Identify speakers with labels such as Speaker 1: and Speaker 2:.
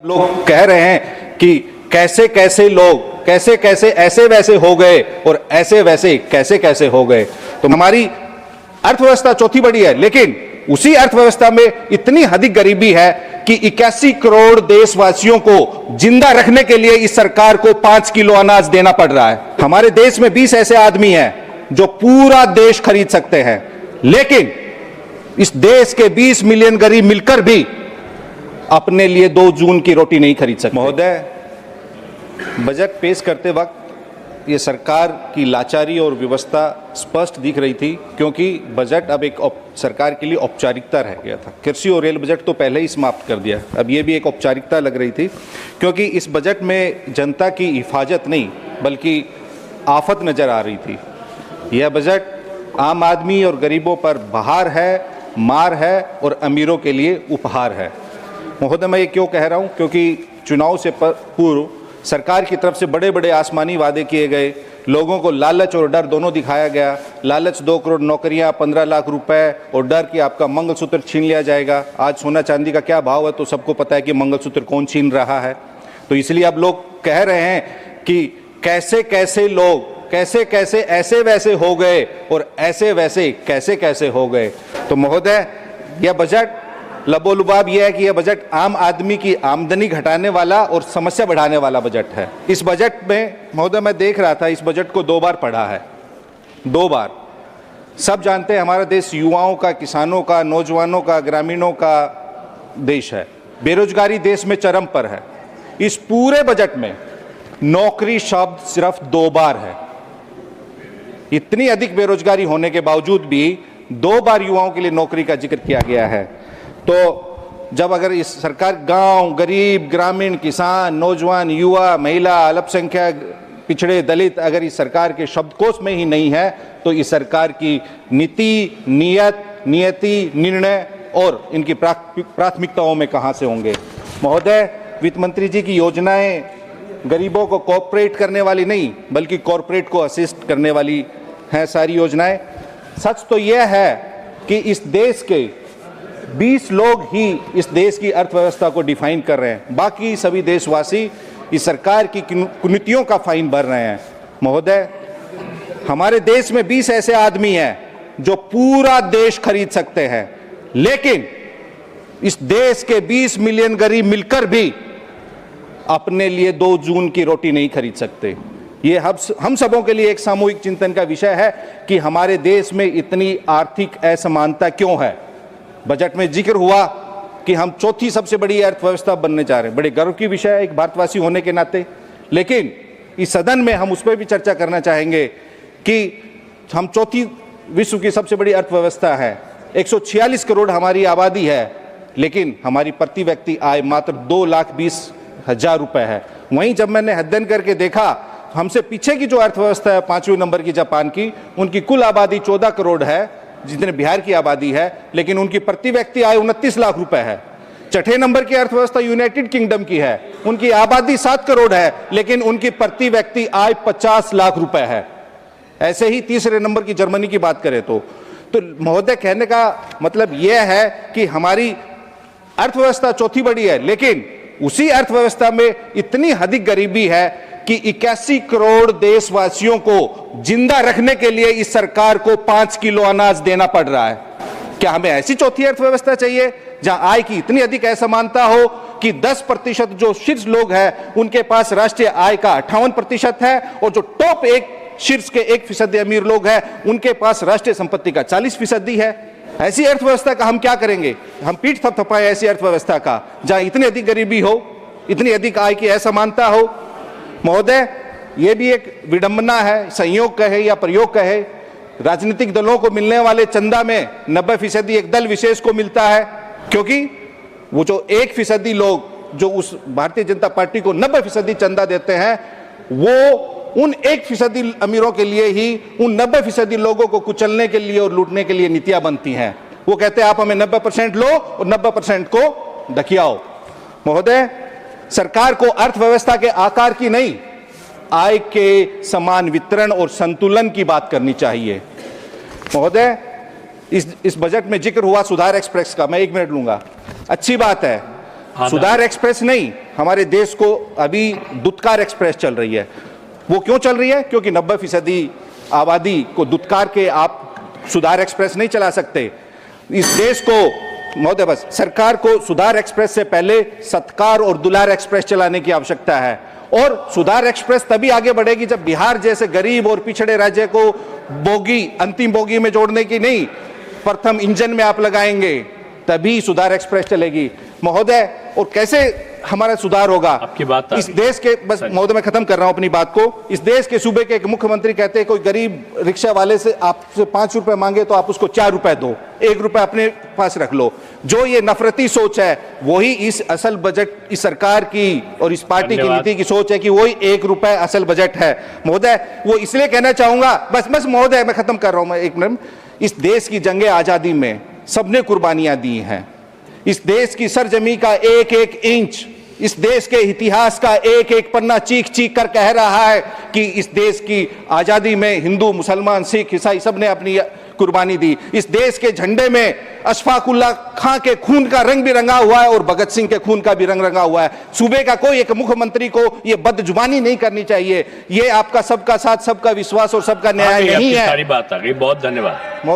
Speaker 1: लोग कह रहे हैं कि कैसे कैसे लोग कैसे कैसे ऐसे वैसे हो गए और ऐसे वैसे कैसे कैसे हो गए। तो हमारी अर्थव्यवस्था चौथी बड़ी है, लेकिन उसी अर्थव्यवस्था में इतनी अधिक गरीबी है कि 81 करोड़ देशवासियों को जिंदा रखने के लिए इस सरकार को 5 किलो अनाज देना पड़ रहा है। हमारे देश में 20 ऐसे आदमी हैं जो पूरा देश खरीद सकते हैं, लेकिन इस देश के 20 मिलियन गरीब मिलकर भी अपने लिए 2 जून की रोटी नहीं खरीद सकते। महोदय, बजट पेश करते वक्त ये सरकार की लाचारी और व्यवस्था स्पष्ट दिख रही थी, क्योंकि बजट अब एक सरकार के लिए औपचारिकता रह गया था। कृषि और रेल बजट तो पहले ही समाप्त कर दिया, अब ये भी एक औपचारिकता लग रही थी, क्योंकि इस बजट में जनता की हिफाजत नहीं बल्कि आफत नजर आ रही थी। यह बजट आम आदमी और गरीबों पर बहार है, मार है और अमीरों के लिए उपहार है। महोदय, मैं ये क्यों कह रहा हूँ, क्योंकि चुनाव से पूर्व सरकार की तरफ से बड़े बड़े आसमानी वादे किए गए, लोगों को लालच और डर दोनों दिखाया गया। लालच 2 करोड़ नौकरियां, 15 लाख रुपए, और डर कि आपका मंगलसूत्र छीन लिया जाएगा। आज सोना चांदी का क्या भाव है तो सबको पता है कि मंगलसूत्र कौन छीन रहा है। तो इसलिए अब लोग कह रहे हैं कि कैसे कैसे लोग कैसे कैसे ऐसे वैसे हो गए और ऐसे वैसे कैसे कैसे हो गए। तो महोदय, यह बजट लबोलुबाब यह है कि यह बजट आम आदमी की आमदनी घटाने वाला और समस्या बढ़ाने वाला बजट है। इस बजट में महोदय, मैं देख रहा था, इस बजट को 2 बार पढ़ा है, 2 बार। सब जानते हैं हमारा देश युवाओं का, किसानों का, नौजवानों का, ग्रामीणों का देश है। बेरोजगारी देश में चरम पर है। इस पूरे बजट में नौकरी शब्द सिर्फ 2 बार है। इतनी अधिक बेरोजगारी होने के बावजूद भी 2 बार युवाओं के लिए नौकरी का जिक्र किया गया है। तो जब अगर इस सरकार गांव, गरीब, ग्रामीण, किसान, नौजवान, युवा, महिला, अल्पसंख्यक, पिछड़े, दलित अगर इस सरकार के शब्दकोश में ही नहीं है, तो इस सरकार की नीति, नियति, निर्णय और इनकी प्राथमिकताओं में कहां से होंगे। महोदय, वित्त मंत्री जी की योजनाएं गरीबों को कोऑपरेट करने वाली नहीं बल्कि कॉरपोरेट को असिस्ट करने वाली हैं सारी योजनाएं। सच तो यह है कि इस देश के 20 लोग ही इस देश की अर्थव्यवस्था को डिफाइन कर रहे हैं, बाकी सभी देशवासी इस सरकार की कुनीतियों का फाइन भर रहे हैं। महोदय, हमारे देश में 20 ऐसे आदमी हैं जो पूरा देश खरीद सकते हैं, लेकिन इस देश के 20 मिलियन गरीब मिलकर भी अपने लिए 2 जून की रोटी नहीं खरीद सकते। ये हम सबों के लिए एक सामूहिक चिंतन का विषय है कि हमारे देश में इतनी आर्थिक असमानता क्यों है। बजट में जिक्र हुआ कि हम चौथी सबसे बड़ी अर्थव्यवस्था बनने जा रहे हैं। बड़े गर्व की विषय है एक भारतवासी होने के नाते, लेकिन इस सदन में हम उस पर भी चर्चा करना चाहेंगे कि हम चौथी विश्व की सबसे बड़ी अर्थव्यवस्था है। 146 करोड़ हमारी आबादी है, लेकिन हमारी प्रति व्यक्ति आय मात्र 2,20,000 रुपए है। वहीं जब मैंने अध्ययन करके देखा, हमसे पीछे की जो अर्थव्यवस्था है 5वें नंबर की जापान की, उनकी कुल आबादी 14 करोड़ है जितने बिहार की आबादी है, लेकिन उनकी प्रति व्यक्ति आय 29 लाख रुपए है। छठे नंबर की अर्थव्यवस्था यूनाइटेड किंगडम की है, उनकी आबादी 7 करोड़ है, लेकिन उनकी प्रति व्यक्ति आय 50 लाख रुपए है। ऐसे ही तीसरे नंबर की जर्मनी की बात करें तो महोदय, कहने का मतलब यह है कि हमारी अर्थव्यवस्था चौथी बड़ी है, लेकिन उसी अर्थव्यवस्था में इतनी अधिक गरीबी है कि 81 करोड़ देशवासियों को जिंदा रखने के लिए इस सरकार को 5 किलो अनाज देना पड़ रहा है। क्या हमें ऐसी चौथी अर्थव्यवस्था चाहिए जहां आय की इतनी अधिक असमानता हो कि 10% जो शीर्ष लोग हैं उनके पास राष्ट्रीय आय का 58% है, और जो टॉप शीर्ष के 1% अमीर लोग हैं उनके पास राष्ट्रीय संपत्ति का 40% है। ऐसी अर्थव्यवस्था का हम क्या करेंगे? हम पीठ थपथपाएं ऐसी अर्थव्यवस्था का जहां इतनी अधिक गरीबी हो, इतनी अधिक आय की असमानता हो। महोदय, ये भी एक विडंबना है, संयोग कहे या प्रयोग कहे, राजनीतिक दलों को मिलने वाले चंदा में 90% एक दल विशेष को मिलता है, क्योंकि वो जो 1% लोग जो उस भारतीय जनता पार्टी को 90% चंदा देते हैं, वो उन 1% अमीरों के लिए ही उन 90% लोगों को कुचलने के लिए और लूटने के लिए नीतियां बनती हैं। वो कहते हैं आप हमें 90% लो और 90% को ढकियाओ। महोदय, सरकार को अर्थव्यवस्था के आकार की नहीं, आय के समान वितरण और संतुलन की बात करनी चाहिए। महोदय, इस बजट में जिक्र हुआ सुधार एक्सप्रेस का, मैं 1 मिनट लूंगा। अच्छी बात है, सुधार एक्सप्रेस नहीं, हमारे देश को अभी दुत्कार एक्सप्रेस चल रही है। वो क्यों चल रही है? क्योंकि 90% आबादी को दुत्कार के आप सुधार एक्सप्रेस नहीं चला सकते। इस देश को महोदय, बस सरकार को सुधार एक्सप्रेस से पहले सत्कार और दुलार एक्सप्रेस चलाने की आवश्यकता है। और सुधार एक्सप्रेस तभी आगे बढ़ेगी जब बिहार जैसे गरीब और पिछड़े राज्य को बोगी, अंतिम बोगी में जोड़ने की नहीं, प्रथम इंजन में आप लगाएंगे, तभी सुधार एक्सप्रेस चलेगी महोदय। और कैसे हमारा सुधार होगा?
Speaker 2: आपकी बात
Speaker 1: इस देश के, बस महोदय मैं खत्म कर रहा हूं अपनी बात को। इस देश के सूबे के एक मुख्यमंत्री कहते हैं कोई गरीब रिक्शा वाले से आपसे 5 रुपए मांगे तो आप उसको 4 रुपए दो, 1 रुपए अपने पास रख लो। जो ये नफरती सोच है वही इस असल बजट, इस सरकार की और इस पार्टी की नीति की सोच है कि वही 1 रुपए असल बजट है महोदय। वो इसलिए कहना चाहूंगा, बस महोदय मैं खत्म कर रहा हूं, मैं 1 मिनट। इस देश की जंगे आजादी में सबने कुर्बानियां दी हैं। इस देश की सरजमी का एक एक इंच, इस देश के इतिहास का एक एक पन्ना चीख चीख कर कह रहा है कि इस देश की आजादी में हिंदू, मुसलमान, सिख, ईसाई सबने अपनी कुर्बानी दी। इस देश के झंडे में अशफाकुल्ला खां के खून का रंग भी रंगा हुआ है और भगत सिंह के खून का भी रंग रंगा हुआ है। सूबे का कोई एक मुख्यमंत्री को यह बदजुबानी नहीं करनी चाहिए। ये आपका सबका साथ, सबका विश्वास और सबका न्याय नहीं है।
Speaker 2: सारी बात आ गई, बहुत धन्यवाद।